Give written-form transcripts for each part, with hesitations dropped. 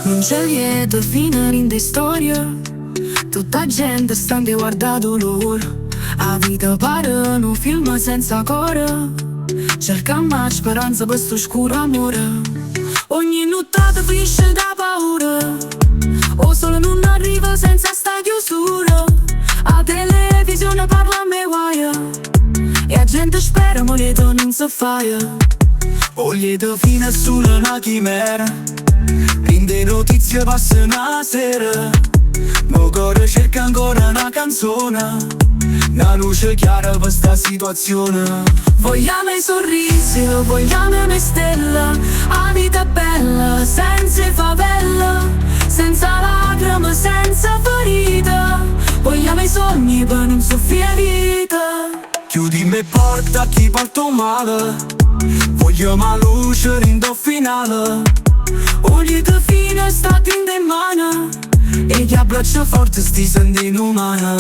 Non c'è lieto fine in de storia. Tutta gente sta a guardare loro. A vita pare un film senza cora. Cercammo la speranza per sto scuro amore. Ogni nottata finisce da paura. O solo non arriva senza sta chiusura. A televisione parla a me guaia. E la gente spera ma lieto non si faia. O lieto fine è solo una chimera. Prende notizie passa una sera. Mo' cuore cerca ancora una canzone. Una luce chiara per sta situazione. Vogliamo i sorrisi, vogliamo una stella. La vita è bella, senza favela. Senza lacrime, senza ferita. Vogliamo i sogni per non soffrire vita. Chiudimi porta a chi porta male. Vogliamo la luce rindo finale. Ogni da fine sta in de mano. E chi abbraccia forte sti senti umana.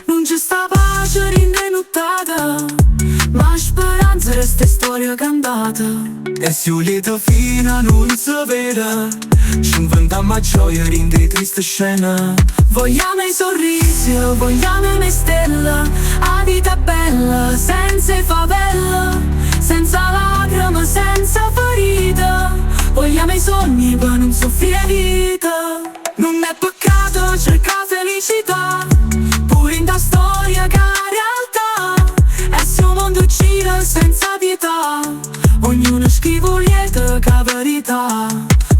Non c'è sta pace rindenuttata, ma speranza resta storia cantata. E se un lieto fine non si vede, ci inventiamo a gioia in de triste scena. Vogliamo i sorrisi, vogliamo una stella. La vita è bella, senza favela. Senza lacrime, senza ferita. Vogliamo i sogni per non soffrire vita. Non è peccato cercare felicità, pure in da storia che la realtà. E se un mondo gira senza pietà, ognuno scrive lieta che verità.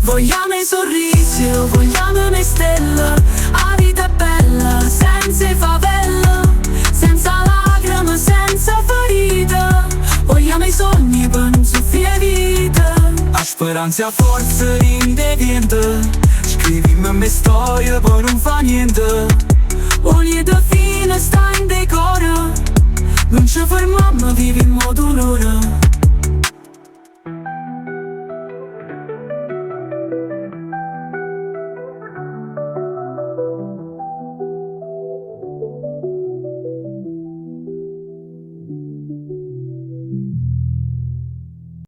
Vogliamo i sorrisi, vogliamo una stella. La vita è bella, senza favela. Senza lacrime, senza ferita. Vogliamo i sogni per non soffrire vita. A speranza e a forza independente. Scrivimi me storia poi non fa niente. Ogni da fine sta in decora. Non ci fermiamo, vivi in modo un'ora.